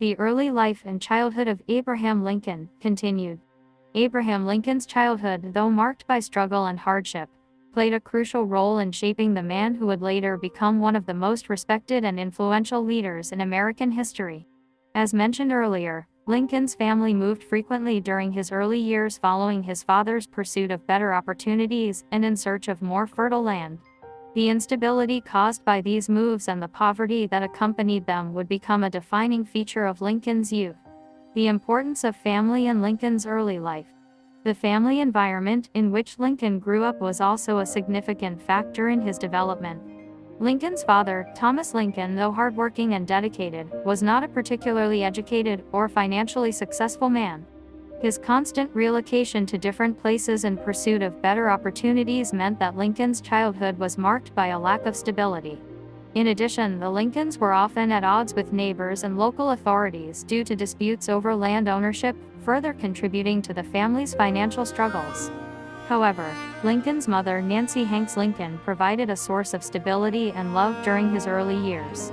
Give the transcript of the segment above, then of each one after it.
The early life and childhood of Abraham Lincoln continued. Abraham Lincoln's childhood, though marked by struggle and hardship, played a crucial role in shaping the man who would later become one of the most respected and influential leaders in American history. As mentioned earlier, Lincoln's family moved frequently during his early years following his father's pursuit of better opportunities and in search of more fertile land. The instability caused by these moves and the poverty that accompanied them would become a defining feature of Lincoln's youth. The importance of family in Lincoln's early life. The family environment in which Lincoln grew up was also a significant factor in his development. Lincoln's father, Thomas Lincoln, though hardworking and dedicated, was not a particularly educated or financially successful man. His constant relocation to different places in pursuit of better opportunities meant that Lincoln's childhood was marked by a lack of stability. In addition, the Lincolns were often at odds with neighbors and local authorities due to disputes over land ownership, further contributing to the family's financial struggles. However, Lincoln's mother, Nancy Hanks Lincoln, provided a source of stability and love during his early years.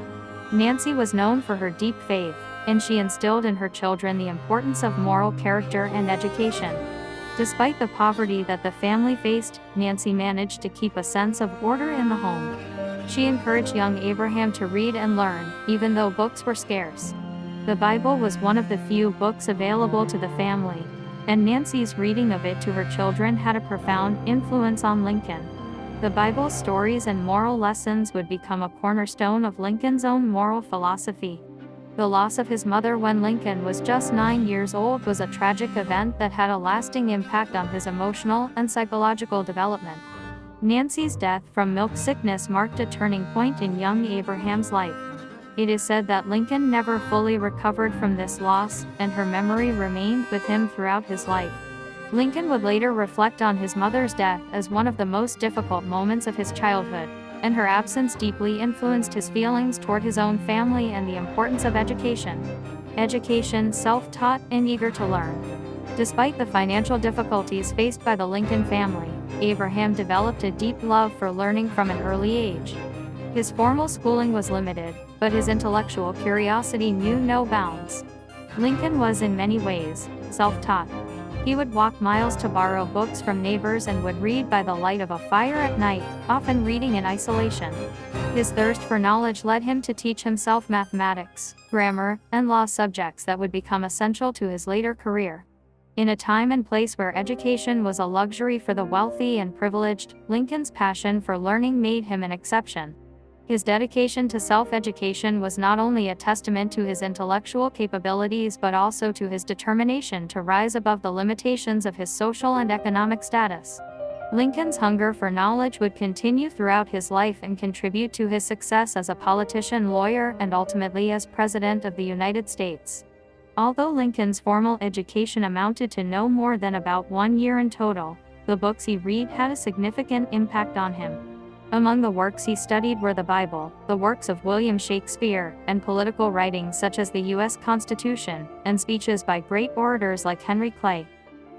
Nancy was known for her deep faith, and she instilled in her children the importance of moral character and education. Despite the poverty that the family faced, Nancy managed to keep a sense of order in the home. She encouraged young Abraham to read and learn, even though books were scarce. The Bible was one of the few books available to the family, and Nancy's reading of it to her children had a profound influence on Lincoln. The Bible's stories and moral lessons would become a cornerstone of Lincoln's own moral philosophy. The loss of his mother when Lincoln was just 9 years old was a tragic event that had a lasting impact on his emotional and psychological development. Nancy's death from milk sickness marked a turning point in young Abraham's life. It is said that Lincoln never fully recovered from this loss, and her memory remained with him throughout his life. Lincoln would later reflect on his mother's death as one of the most difficult moments of his childhood, and her absence deeply influenced his feelings toward his own family and the importance of education. Education, self-taught and eager to learn. Despite the financial difficulties faced by the Lincoln family, Abraham developed a deep love for learning from an early age. His formal schooling was limited, but his intellectual curiosity knew no bounds. Lincoln was in many ways self-taught. He would walk miles to borrow books from neighbors and would read by the light of a fire at night, often reading in isolation. His thirst for knowledge led him to teach himself mathematics, grammar, and law subjects that would become essential to his later career. In a time and place where education was a luxury for the wealthy and privileged, Lincoln's passion for learning made him an exception. His dedication to self-education was not only a testament to his intellectual capabilities but also to his determination to rise above the limitations of his social and economic status. Lincoln's hunger for knowledge would continue throughout his life and contribute to his success as a politician, lawyer, and ultimately as President of the United States. Although Lincoln's formal education amounted to no more than about 1 year in total, the books he read had a significant impact on him. Among the works he studied were the Bible, the works of William Shakespeare, and political writings such as the U.S. Constitution, and speeches by great orators like Henry Clay.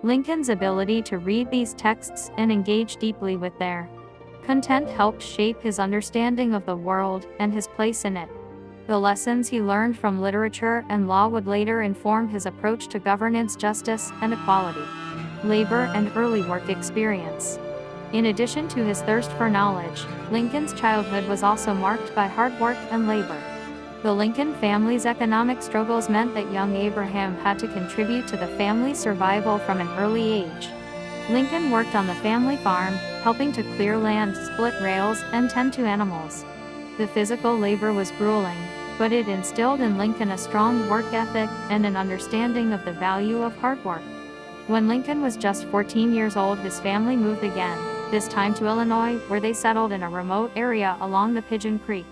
Lincoln's ability to read these texts and engage deeply with their content helped shape his understanding of the world and his place in it. The lessons he learned from literature and law would later inform his approach to governance, justice, and equality, labor, and early work experience. In addition to his thirst for knowledge, Lincoln's childhood was also marked by hard work and labor. The Lincoln family's economic struggles meant that young Abraham had to contribute to the family's survival from an early age. Lincoln worked on the family farm, helping to clear land, split rails, and tend to animals. The physical labor was grueling, but it instilled in Lincoln a strong work ethic and an understanding of the value of hard work. When Lincoln was just 14 years old, his family moved again, this time to Illinois, where they settled in a remote area along the Pigeon Creek.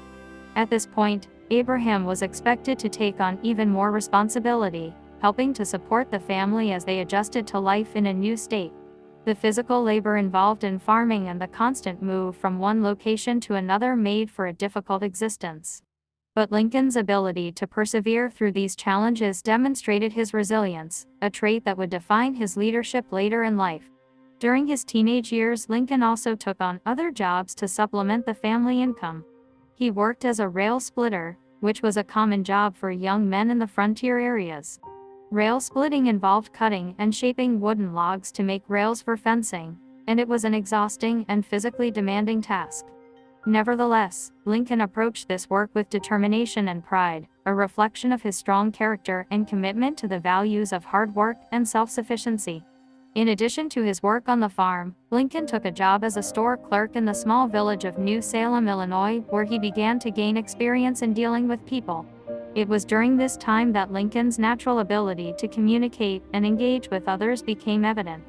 At this point, Abraham was expected to take on even more responsibility, helping to support the family as they adjusted to life in a new state. The physical labor involved in farming and the constant move from one location to another made for a difficult existence. But Lincoln's ability to persevere through these challenges demonstrated his resilience, a trait that would define his leadership later in life. During his teenage years, Lincoln also took on other jobs to supplement the family income. He worked as a rail splitter, which was a common job for young men in the frontier areas. Rail splitting involved cutting and shaping wooden logs to make rails for fencing, and it was an exhausting and physically demanding task. Nevertheless, Lincoln approached this work with determination and pride, a reflection of his strong character and commitment to the values of hard work and self-sufficiency. In addition to his work on the farm, Lincoln took a job as a store clerk in the small village of New Salem, Illinois, where he began to gain experience in dealing with people. It was during this time that Lincoln's natural ability to communicate and engage with others became evident.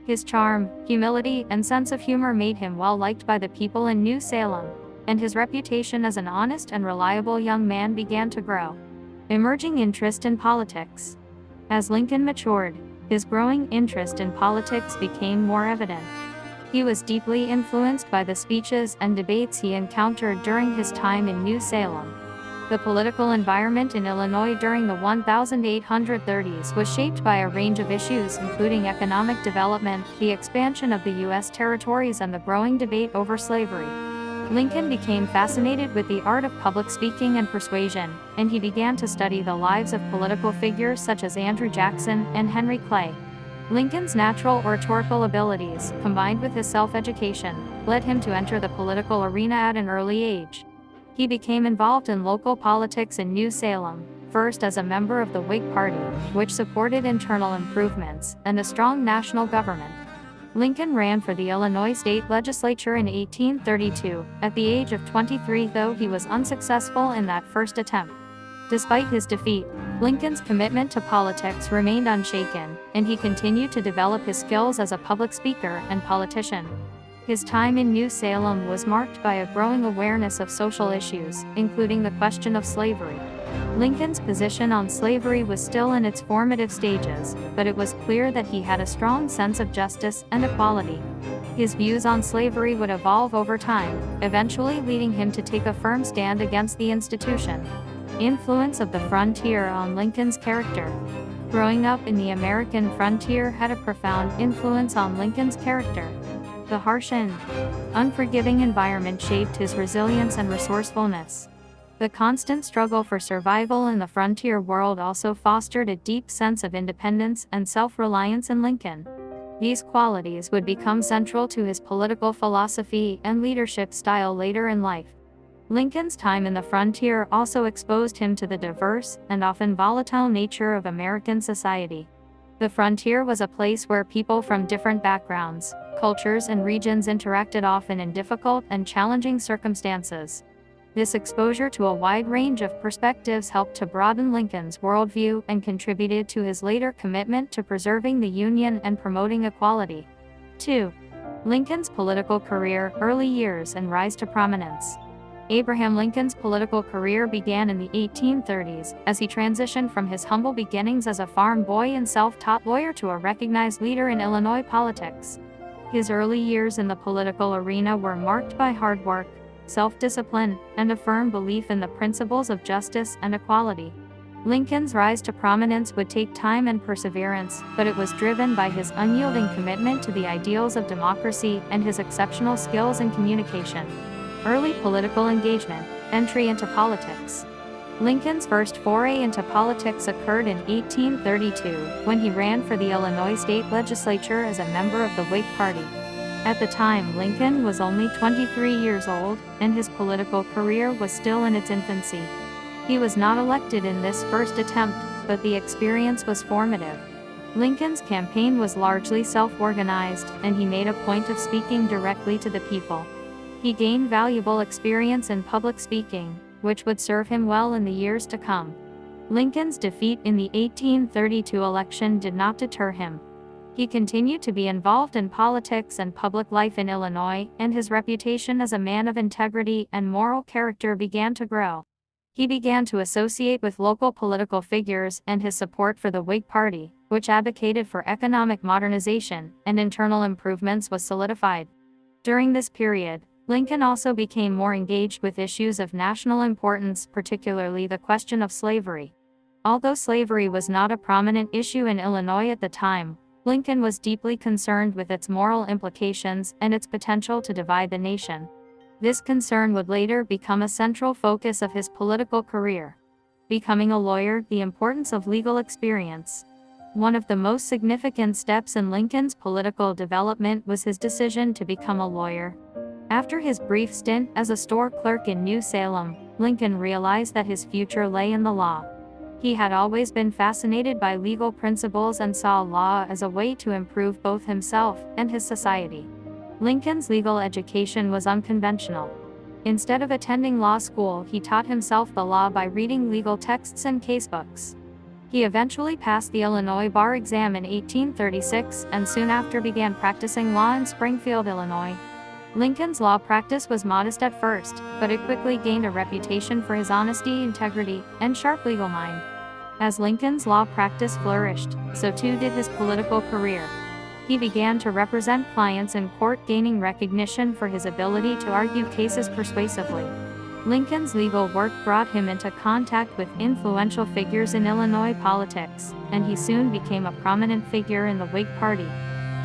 His charm, humility, and sense of humor made him well liked by the people in New Salem, and his reputation as an honest and reliable young man began to grow. Emerging interest in politics. As Lincoln matured, his growing interest in politics became more evident. He was deeply influenced by the speeches and debates he encountered during his time in New Salem. The political environment in Illinois during the 1830s was shaped by a range of issues including economic development, the expansion of the U.S. territories, and the growing debate over slavery. Lincoln became fascinated with the art of public speaking and persuasion, and he began to study the lives of political figures such as Andrew Jackson and Henry Clay. Lincoln's natural oratorical abilities, combined with his self-education, led him to enter the political arena at an early age. He became involved in local politics in New Salem, first as a member of the Whig Party, which supported internal improvements and a strong national government. Lincoln ran for the Illinois state legislature in 1832, at the age of 23, though he was unsuccessful in that first attempt. Despite his defeat, Lincoln's commitment to politics remained unshaken, and he continued to develop his skills as a public speaker and politician. His time in New Salem was marked by a growing awareness of social issues, including the question of slavery. Lincoln's position on slavery was still in its formative stages, but it was clear that he had a strong sense of justice and equality. His views on slavery would evolve over time, eventually leading him to take a firm stand against the institution. Influence of the frontier on Lincoln's character. Growing up in the American frontier had a profound influence on Lincoln's character. The harsh and unforgiving environment shaped his resilience and resourcefulness. The constant struggle for survival in the frontier world also fostered a deep sense of independence and self-reliance in Lincoln. These qualities would become central to his political philosophy and leadership style later in life. Lincoln's time in the frontier also exposed him to the diverse and often volatile nature of American society. The frontier was a place where people from different backgrounds, cultures, and regions interacted, often in difficult and challenging circumstances. This exposure to a wide range of perspectives helped to broaden Lincoln's worldview and contributed to his later commitment to preserving the Union and promoting equality. 2. Lincoln's political career, early years, and rise to prominence. Abraham Lincoln's political career began in the 1830s, as he transitioned from his humble beginnings as a farm boy and self-taught lawyer to a recognized leader in Illinois politics. His early years in the political arena were marked by hard work, self-discipline, and a firm belief in the principles of justice and equality. Lincoln's rise to prominence would take time and perseverance, but it was driven by his unyielding commitment to the ideals of democracy and his exceptional skills in communication. Early political engagement. Entry into politics. Lincoln's first foray into politics occurred in 1832, when he ran for the Illinois state legislature as a member of the Whig Party. At the time, Lincoln was only 23 years old, and his political career was still in its infancy. He was not elected in this first attempt, but the experience was formative. Lincoln's campaign was largely self-organized, and he made a point of speaking directly to the people. He gained valuable experience in public speaking, which would serve him well in the years to come. Lincoln's defeat in the 1832 election did not deter him. He continued to be involved in politics and public life in Illinois, and his reputation as a man of integrity and moral character began to grow. He began to associate with local political figures, and his support for the Whig Party, which advocated for economic modernization and internal improvements, was solidified. During this period, Lincoln also became more engaged with issues of national importance, particularly the question of slavery. Although slavery was not a prominent issue in Illinois at the time, Lincoln was deeply concerned with its moral implications and its potential to divide the nation. This concern would later become a central focus of his political career. Becoming a lawyer, the importance of legal experience. One of the most significant steps in Lincoln's political development was his decision to become a lawyer. After his brief stint as a store clerk in New Salem, Lincoln realized that his future lay in the law. He had always been fascinated by legal principles and saw law as a way to improve both himself and his society. Lincoln's legal education was unconventional. Instead of attending law school, he taught himself the law by reading legal texts and casebooks. He eventually passed the Illinois bar exam in 1836 and soon after began practicing law in Springfield, Illinois. Lincoln's law practice was modest at first, but it quickly gained a reputation for his honesty, integrity, and sharp legal mind. As Lincoln's law practice flourished, so too did his political career. He began to represent clients in court, gaining recognition for his ability to argue cases persuasively. Lincoln's legal work brought him into contact with influential figures in Illinois politics, and he soon became a prominent figure in the Whig Party.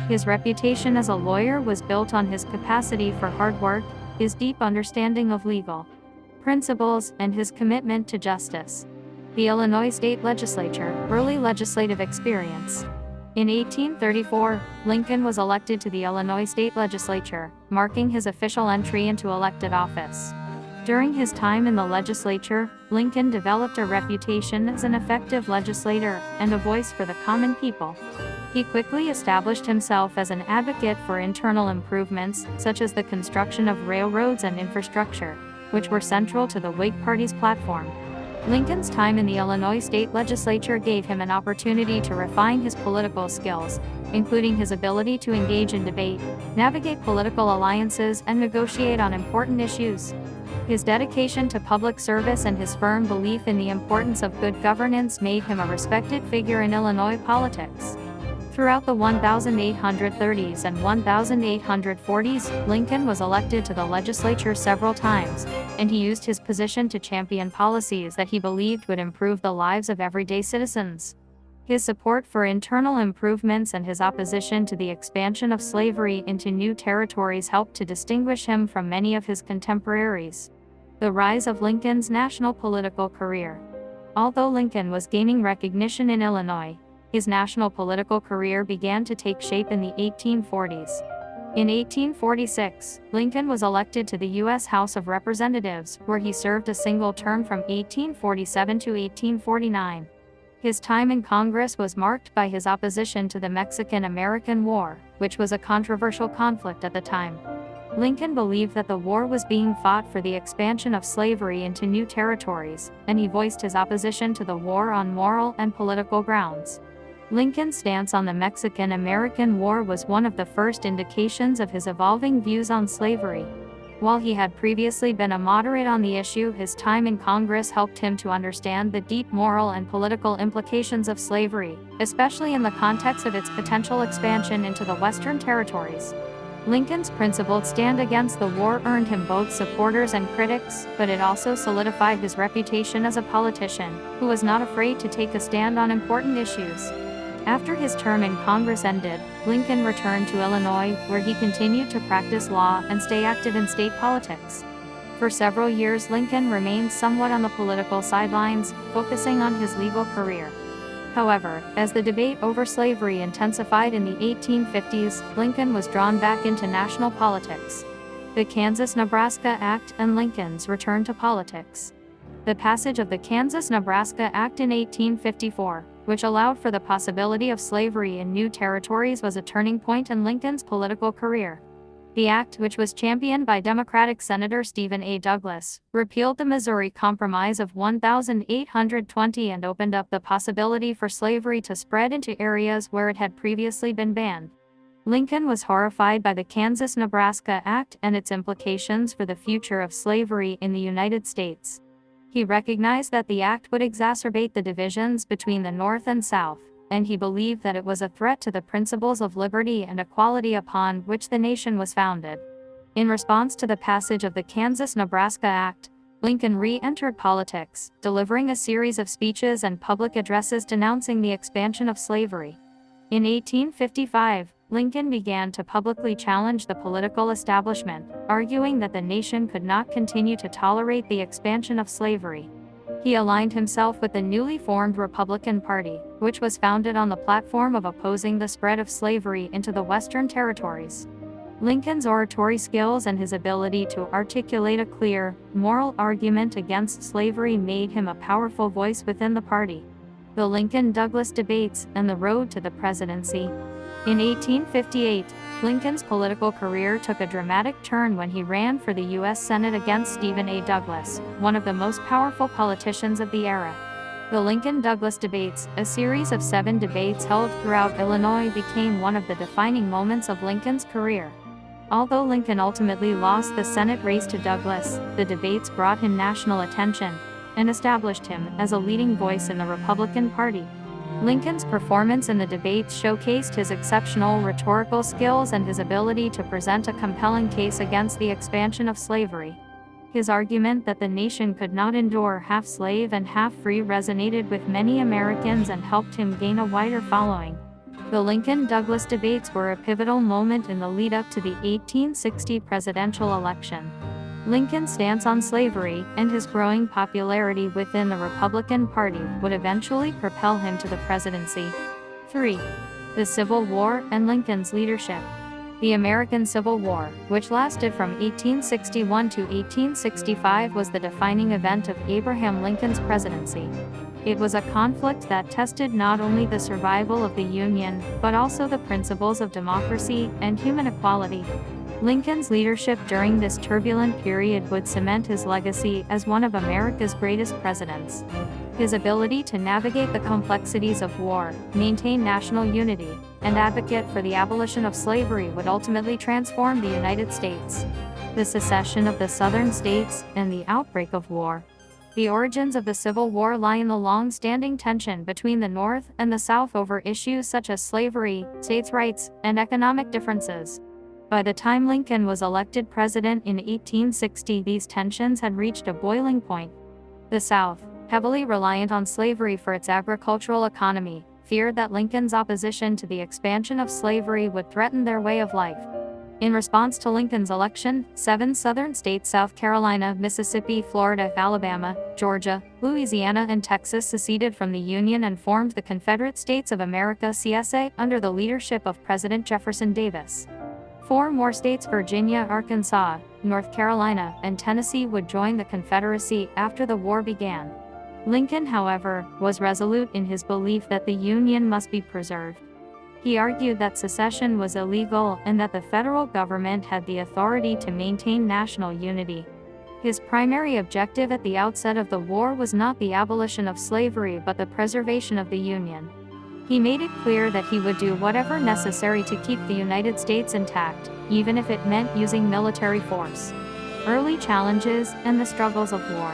His reputation as a lawyer was built on his capacity for hard work, his deep understanding of legal principles, and his commitment to justice. The Illinois State Legislature, early legislative experience. In 1834, Lincoln was elected to the Illinois State Legislature, marking his official entry into elected office. During his time in the legislature, Lincoln developed a reputation as an effective legislator and a voice for the common people. He quickly established himself as an advocate for internal improvements, such as the construction of railroads and infrastructure, which were central to the Whig Party's platform. Lincoln's time in the Illinois State Legislature gave him an opportunity to refine his political skills, including his ability to engage in debate, navigate political alliances, and negotiate on important issues. His dedication to public service and his firm belief in the importance of good governance made him a respected figure in Illinois politics. Throughout the 1830s and 1840s, Lincoln was elected to the legislature several times, and he used his position to champion policies that he believed would improve the lives of everyday citizens. His support for internal improvements and his opposition to the expansion of slavery into new territories helped to distinguish him from many of his contemporaries. The rise of Lincoln's national political career. Although Lincoln was gaining recognition in Illinois, his national political career began to take shape in the 1840s. In 1846, Lincoln was elected to the U.S. House of Representatives, where he served a single term from 1847 to 1849. His time in Congress was marked by his opposition to the Mexican-American War, which was a controversial conflict at the time. Lincoln believed that the war was being fought for the expansion of slavery into new territories, and he voiced his opposition to the war on moral and political grounds. Lincoln's stance on the Mexican-American War was one of the first indications of his evolving views on slavery. While he had previously been a moderate on the issue, his time in Congress helped him to understand the deep moral and political implications of slavery, especially in the context of its potential expansion into the Western territories. Lincoln's principled stand against the war earned him both supporters and critics, but it also solidified his reputation as a politician who was not afraid to take a stand on important issues. After his term in Congress ended, Lincoln returned to Illinois, where he continued to practice law and stay active in state politics. For several years, Lincoln remained somewhat on the political sidelines, focusing on his legal career. However, as the debate over slavery intensified in the 1850s, Lincoln was drawn back into national politics. The Kansas-Nebraska Act and Lincoln's return to politics. The passage of the Kansas-Nebraska Act in 1854, which allowed for the possibility of slavery in new territories, was a turning point in Lincoln's political career. The act, which was championed by Democratic Senator Stephen A. Douglas, repealed the Missouri Compromise of 1820 and opened up the possibility for slavery to spread into areas where it had previously been banned. Lincoln was horrified by the Kansas-Nebraska Act and its implications for the future of slavery in the United States. He recognized that the act would exacerbate the divisions between the North and South, and he believed that it was a threat to the principles of liberty and equality upon which the nation was founded. In response to the passage of the Kansas-Nebraska Act, Lincoln re-entered politics, delivering a series of speeches and public addresses denouncing the expansion of slavery. In 1855, Lincoln began to publicly challenge the political establishment, arguing that the nation could not continue to tolerate the expansion of slavery. He aligned himself with the newly formed Republican Party, which was founded on the platform of opposing the spread of slavery into the Western territories. Lincoln's oratory skills and his ability to articulate a clear, moral argument against slavery made him a powerful voice within the party. The Lincoln-Douglas debates and the road to the presidency. In 1858, Lincoln's political career took a dramatic turn when he ran for the U.S. Senate against Stephen A. Douglas, one of the most powerful politicians of the era. The Lincoln-Douglas debates, a series of 7 debates held throughout Illinois, became one of the defining moments of Lincoln's career. Although Lincoln ultimately lost the Senate race to Douglas, the debates brought him national attention and established him as a leading voice in the Republican Party. Lincoln's performance in the debates showcased his exceptional rhetorical skills and his ability to present a compelling case against the expansion of slavery. His argument that the nation could not endure half slave and half free resonated with many Americans and helped him gain a wider following. The Lincoln-Douglas debates were a pivotal moment in the lead-up to the 1860 presidential election. Lincoln's stance on slavery and his growing popularity within the Republican Party would eventually propel him to the presidency. 3. The Civil War and Lincoln's leadership. The American Civil War, which lasted from 1861 to 1865, was the defining event of Abraham Lincoln's presidency. It was a conflict that tested not only the survival of the Union, but also the principles of democracy and human equality. Lincoln's leadership during this turbulent period would cement his legacy as one of America's greatest presidents. His ability to navigate the complexities of war, maintain national unity, and advocate for the abolition of slavery would ultimately transform the United States. The secession of the Southern states and the outbreak of war. The origins of the Civil War lie in the long-standing tension between the North and the South over issues such as slavery, states' rights, and economic differences. By the time Lincoln was elected president in 1860, these tensions had reached a boiling point. The South, heavily reliant on slavery for its agricultural economy, feared that Lincoln's opposition to the expansion of slavery would threaten their way of life. In response to Lincoln's election, 7 Southern states, South Carolina, Mississippi, Florida, Alabama, Georgia, Louisiana, and Texas, seceded from the Union and formed the Confederate States of America (CSA) under the leadership of President Jefferson Davis. 4 more states, Virginia, Arkansas, North Carolina, and Tennessee, would join the Confederacy after the war began. Lincoln, however, was resolute in his belief that the Union must be preserved. He argued that secession was illegal and that the federal government had the authority to maintain national unity. His primary objective at the outset of the war was not the abolition of slavery but the preservation of the Union. He made it clear that he would do whatever necessary to keep the United States intact, even if it meant using military force. Early challenges and the struggles of war.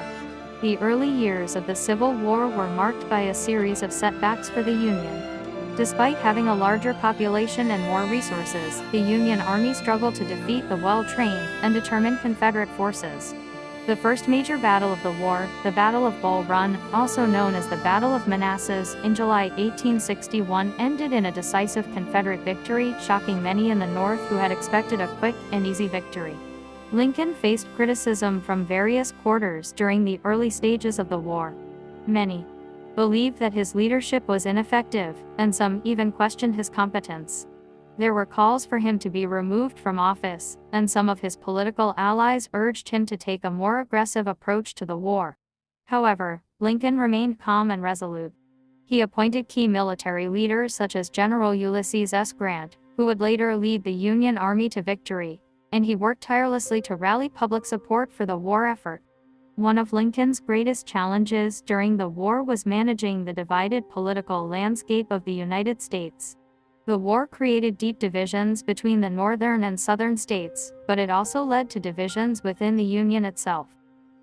The early years of the Civil War were marked by a series of setbacks for the Union. Despite having a larger population and more resources, the Union Army struggled to defeat the well-trained and determined Confederate forces. The first major battle of the war, the Battle of Bull Run, also known as the Battle of Manassas, in July 1861, ended in a decisive Confederate victory, shocking many in the North who had expected a quick and easy victory. Lincoln faced criticism from various quarters during the early stages of the war. Many believed that his leadership was ineffective, and some even questioned his competence. There were calls for him to be removed from office, and some of his political allies urged him to take a more aggressive approach to the war. However, Lincoln remained calm and resolute. He appointed key military leaders such as General Ulysses S. Grant, who would later lead the Union Army to victory, and he worked tirelessly to rally public support for the war effort. One of Lincoln's greatest challenges during the war was managing the divided political landscape of the United States. The war created deep divisions between the northern and southern states, but it also led to divisions within the Union itself.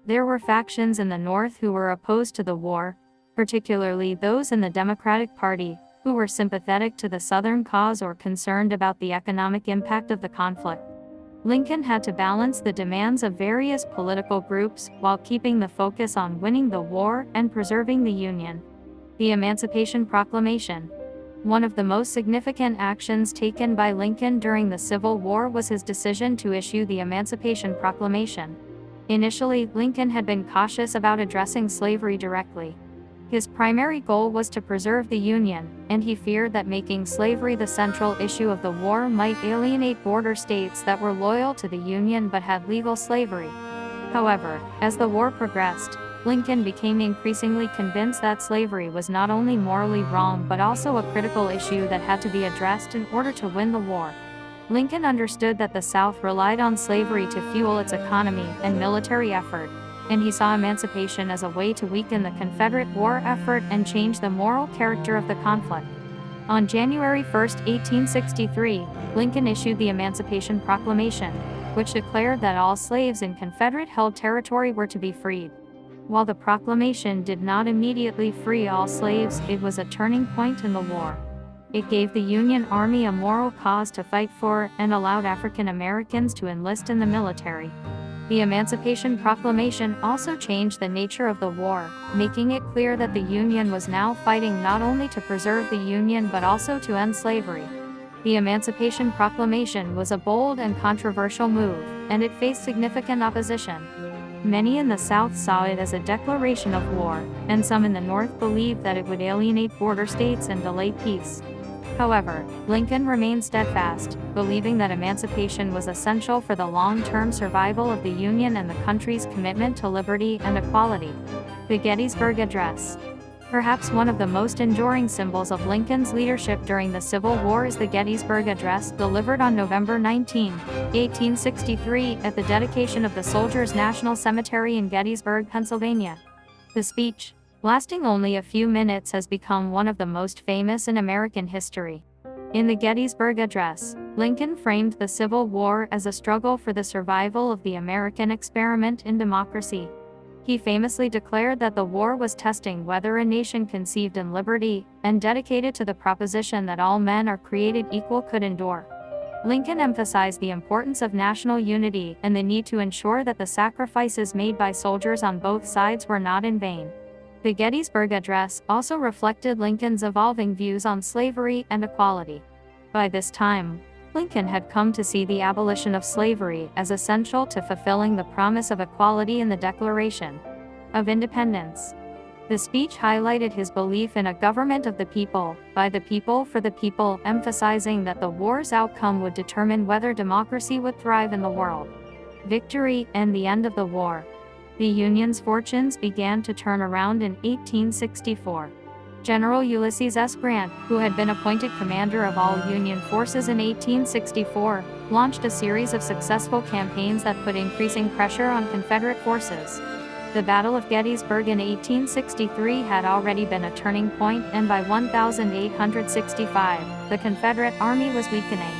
There were factions in the North who were opposed to the war, particularly those in the Democratic Party, who were sympathetic to the Southern cause or concerned about the economic impact of the conflict. Lincoln had to balance the demands of various political groups while keeping the focus on winning the war and preserving the Union. The Emancipation Proclamation. One of the most significant actions taken by Lincoln during the Civil War was his decision to issue the Emancipation Proclamation. Initially, Lincoln had been cautious about addressing slavery directly. His primary goal was to preserve the Union, and he feared that making slavery the central issue of the war might alienate border states that were loyal to the Union but had legal slavery. However, as the war progressed, Lincoln became increasingly convinced that slavery was not only morally wrong but also a critical issue that had to be addressed in order to win the war. Lincoln understood that the South relied on slavery to fuel its economy and military effort, and he saw emancipation as a way to weaken the Confederate war effort and change the moral character of the conflict. On January 1, 1863, Lincoln issued the Emancipation Proclamation, which declared that all slaves in Confederate-held territory were to be freed. While the proclamation did not immediately free all slaves, it was a turning point in the war. It gave the Union Army a moral cause to fight for and allowed African Americans to enlist in the military. The Emancipation Proclamation also changed the nature of the war, making it clear that the Union was now fighting not only to preserve the Union but also to end slavery. The Emancipation Proclamation was a bold and controversial move, and it faced significant opposition. Many in the South saw it as a declaration of war, and some in the North believed that it would alienate border states and delay peace. However, Lincoln remained steadfast, believing that emancipation was essential for the long-term survival of the Union and the country's commitment to liberty and equality. The Gettysburg Address. Perhaps one of the most enduring symbols of Lincoln's leadership during the Civil War is the Gettysburg Address, delivered on November 19, 1863, at the dedication of the Soldiers' National Cemetery in Gettysburg, Pennsylvania. The speech, lasting only a few minutes, has become one of the most famous in American history. In the Gettysburg Address, Lincoln framed the Civil War as a struggle for the survival of the American experiment in democracy. He famously declared that the war was testing whether a nation conceived in liberty and dedicated to the proposition that all men are created equal could endure. Lincoln emphasized the importance of national unity and the need to ensure that the sacrifices made by soldiers on both sides were not in vain. The Gettysburg Address also reflected Lincoln's evolving views on slavery and equality. By this time, Lincoln had come to see the abolition of slavery as essential to fulfilling the promise of equality in the Declaration of Independence. The speech highlighted his belief in a government of the people, by the people, for the people, emphasizing that the war's outcome would determine whether democracy would thrive in the world. Victory and the end of the war. The Union's fortunes began to turn around in 1864. General Ulysses S. Grant, who had been appointed commander of all Union forces in 1864, launched a series of successful campaigns that put increasing pressure on Confederate forces. The Battle of Gettysburg in 1863 had already been a turning point, and by 1865, the Confederate Army was weakening.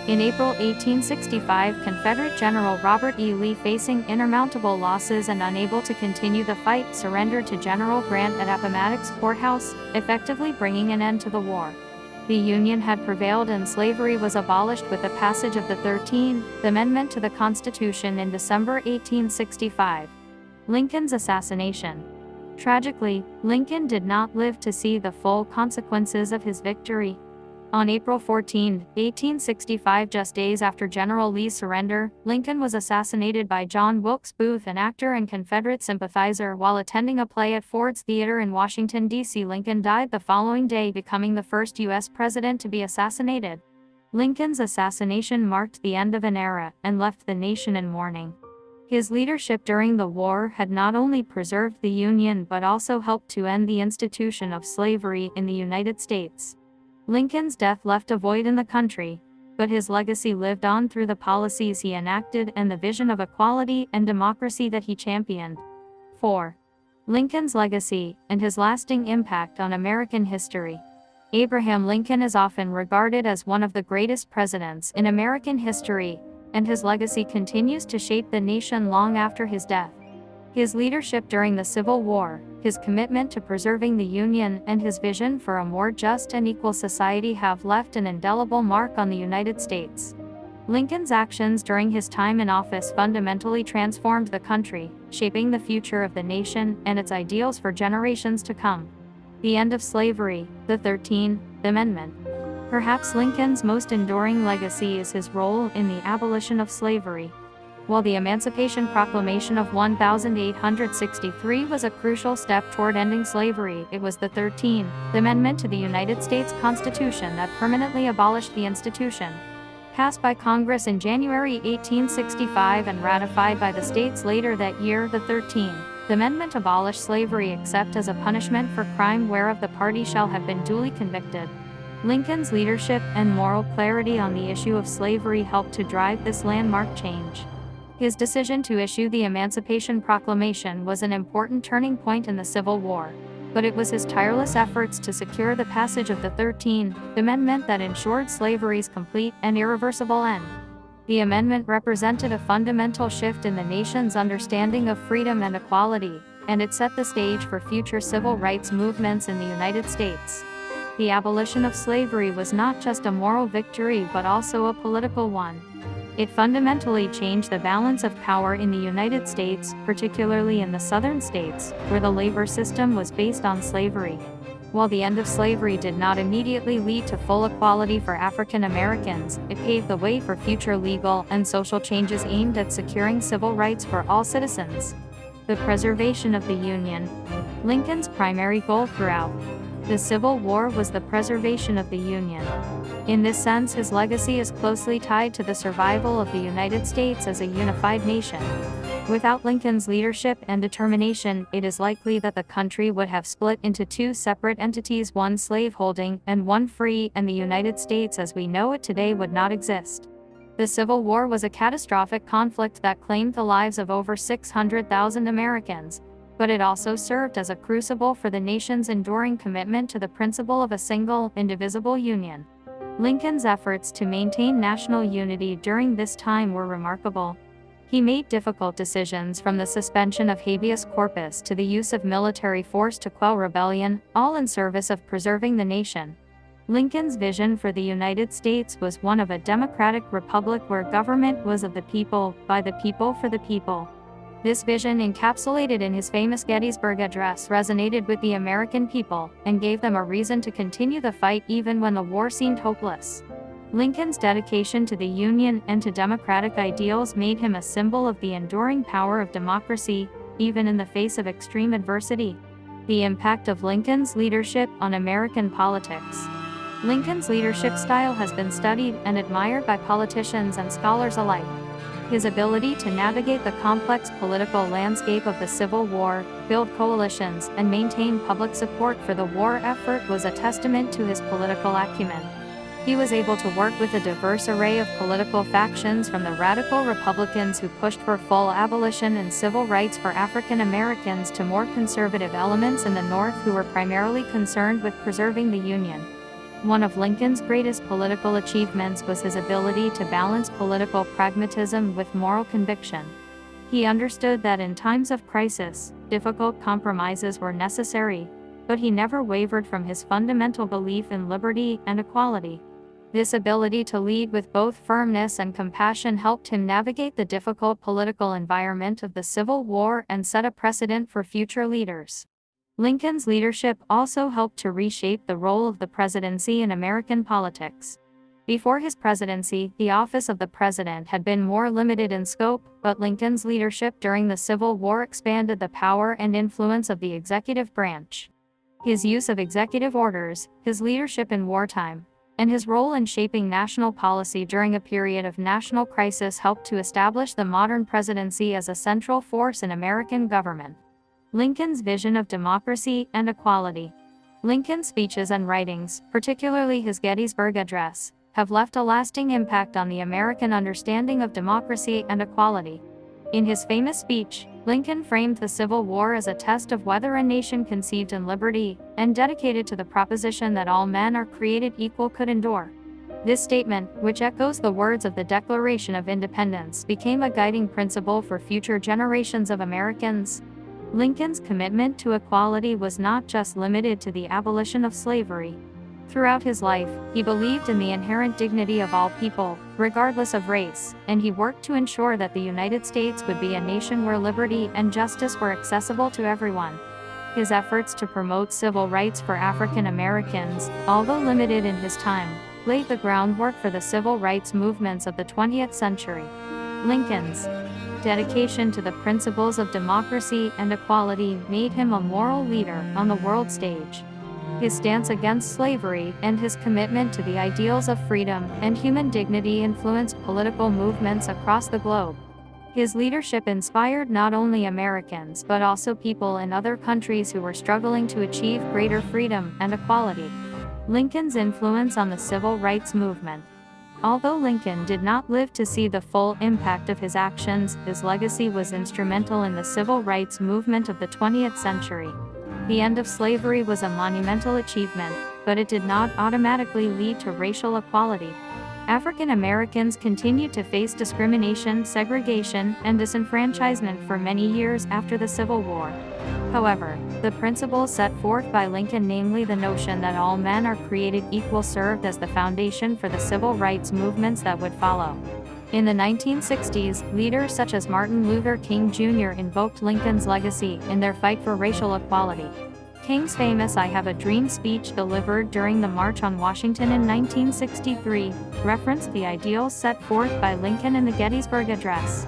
In April 1865, Confederate General Robert E. Lee, facing insurmountable losses and unable to continue the fight, surrendered to General Grant at Appomattox Courthouse, effectively bringing an end to the war. The Union had prevailed and slavery was abolished with the passage of the 13th Amendment to the Constitution in December 1865. Lincoln's assassination. Tragically, Lincoln did not live to see the full consequences of his victory. On April 14, 1865, just days after General Lee's surrender, Lincoln was assassinated by John Wilkes Booth, an actor and Confederate sympathizer, while attending a play at Ford's Theater in Washington, D.C. Lincoln died the following day, becoming the first U.S. president to be assassinated. Lincoln's assassination marked the end of an era and left the nation in mourning. His leadership during the war had not only preserved the Union but also helped to end the institution of slavery in the United States. Lincoln's death left a void in the country, but his legacy lived on through the policies he enacted and the vision of equality and democracy that he championed. 4. Lincoln's legacy and his lasting impact on American history. Abraham Lincoln is often regarded as one of the greatest presidents in American history, and his legacy continues to shape the nation long after his death. His leadership during the Civil War, his commitment to preserving the Union, and his vision for a more just and equal society have left an indelible mark on the United States. Lincoln's actions during his time in office fundamentally transformed the country, shaping the future of the nation and its ideals for generations to come. The end of slavery, the 13th Amendment. Perhaps Lincoln's most enduring legacy is his role in the abolition of slavery. While the Emancipation Proclamation of 1863 was a crucial step toward ending slavery, it was the 13th Amendment to the United States Constitution that permanently abolished the institution. Passed by Congress in January 1865 and ratified by the states later that year, the 13th Amendment abolished slavery except as a punishment for crime whereof the party shall have been duly convicted. Lincoln's leadership and moral clarity on the issue of slavery helped to drive this landmark change. His decision to issue the Emancipation Proclamation was an important turning point in the Civil War, but it was his tireless efforts to secure the passage of the 13th Amendment that ensured slavery's complete and irreversible end. The amendment represented a fundamental shift in the nation's understanding of freedom and equality, and it set the stage for future civil rights movements in the United States. The abolition of slavery was not just a moral victory but also a political one. It fundamentally changed the balance of power in the United States, particularly in the southern states, where the labor system was based on slavery. While the end of slavery did not immediately lead to full equality for African Americans, it paved the way for future legal and social changes aimed at securing civil rights for all citizens. The preservation of the Union. Lincoln's primary goal throughout the Civil War was the preservation of the Union. In this sense, his legacy is closely tied to the survival of the United States as a unified nation. Without Lincoln's leadership and determination, it is likely that the country would have split into two separate entities, one slaveholding and one free, and the United States as we know it today would not exist. The Civil War was a catastrophic conflict that claimed the lives of over 600,000 Americans, but it also served as a crucible for the nation's enduring commitment to the principle of a single, indivisible union. Lincoln's efforts to maintain national unity during this time were remarkable. He made difficult decisions, from the suspension of habeas corpus to the use of military force to quell rebellion, all in service of preserving the nation. Lincoln's vision for the United States was one of a democratic republic where government was of the people, by the people, for the people. This vision, encapsulated in his famous Gettysburg Address, resonated with the American people and gave them a reason to continue the fight even when the war seemed hopeless. Lincoln's dedication to the Union and to democratic ideals made him a symbol of the enduring power of democracy, even in the face of extreme adversity. The impact of Lincoln's leadership on American politics. Lincoln's leadership style has been studied and admired by politicians and scholars alike. His ability to navigate the complex political landscape of the Civil War, build coalitions, and maintain public support for the war effort was a testament to his political acumen. He was able to work with a diverse array of political factions, from the radical Republicans who pushed for full abolition and civil rights for African Americans to more conservative elements in the North who were primarily concerned with preserving the Union. One of Lincoln's greatest political achievements was his ability to balance political pragmatism with moral conviction. He understood that in times of crisis, difficult compromises were necessary, but he never wavered from his fundamental belief in liberty and equality. This ability to lead with both firmness and compassion helped him navigate the difficult political environment of the Civil War and set a precedent for future leaders. Lincoln's leadership also helped to reshape the role of the presidency in American politics. Before his presidency, the office of the president had been more limited in scope, but Lincoln's leadership during the Civil War expanded the power and influence of the executive branch. His use of executive orders, his leadership in wartime, and his role in shaping national policy during a period of national crisis helped to establish the modern presidency as a central force in American government. Lincoln's vision of democracy and equality. Lincoln's speeches and writings, particularly his Gettysburg Address, have left a lasting impact on the American understanding of democracy and equality. In his famous speech, Lincoln framed the Civil War as a test of whether a nation conceived in liberty and dedicated to the proposition that all men are created equal could endure. This statement, which echoes the words of the Declaration of Independence, became a guiding principle for future generations of Americans. Lincoln's commitment to equality was not just limited to the abolition of slavery. Throughout his life, he believed in the inherent dignity of all people, regardless of race, and he worked to ensure that the United States would be a nation where liberty and justice were accessible to everyone. His efforts to promote civil rights for African Americans, although limited in his time, laid the groundwork for the civil rights movements of the 20th century. Lincoln's dedication to the principles of democracy and equality made him a moral leader on the world stage. His stance against slavery and his commitment to the ideals of freedom and human dignity influenced political movements across the globe. His leadership inspired not only Americans but also people in other countries who were struggling to achieve greater freedom and equality. Lincoln's influence on the civil rights movement. Although Lincoln did not live to see the full impact of his actions, his legacy was instrumental in the civil rights movement of the 20th century. The end of slavery was a monumental achievement, but it did not automatically lead to racial equality. African Americans continued to face discrimination, segregation, and disenfranchisement for many years after the Civil War. However, the principles set forth by Lincoln, namely the notion that all men are created equal, served as the foundation for the civil rights movements that would follow. In the 1960s, leaders such as Martin Luther King Jr. invoked Lincoln's legacy in their fight for racial equality. King's famous "I Have a Dream" speech delivered during the March on Washington in 1963 referenced the ideals set forth by Lincoln in the Gettysburg Address.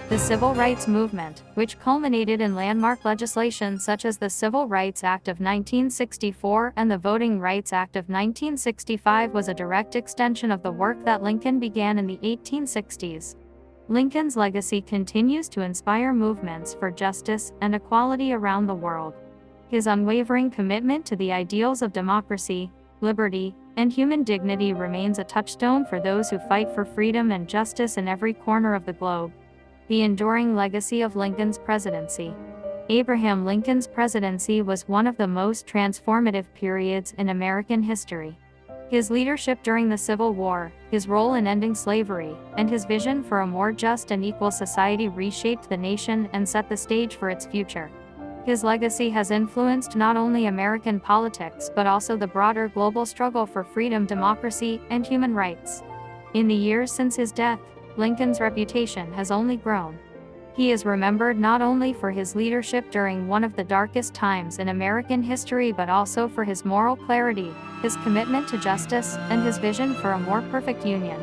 The civil rights movement, which culminated in landmark legislation such as the Civil Rights Act of 1964 and the Voting Rights Act of 1965, was a direct extension of the work that Lincoln began in the 1860s. Lincoln's legacy continues to inspire movements for justice and equality around the world. His unwavering commitment to the ideals of democracy, liberty, and human dignity remains a touchstone for those who fight for freedom and justice in every corner of the globe. The enduring legacy of Lincoln's presidency. Abraham Lincoln's presidency was one of the most transformative periods in American history. His leadership during the Civil War, his role in ending slavery, and his vision for a more just and equal society reshaped the nation and set the stage for its future. His legacy has influenced not only American politics but also the broader global struggle for freedom, democracy, and human rights. In the years since his death, Lincoln's reputation has only grown. He is remembered not only for his leadership during one of the darkest times in American history but also for his moral clarity, his commitment to justice, and his vision for a more perfect union.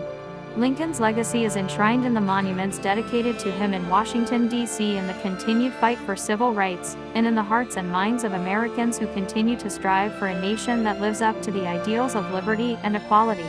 Lincoln's legacy is enshrined in the monuments dedicated to him in Washington, D.C., in the continued fight for civil rights, and in the hearts and minds of Americans who continue to strive for a nation that lives up to the ideals of liberty and equality.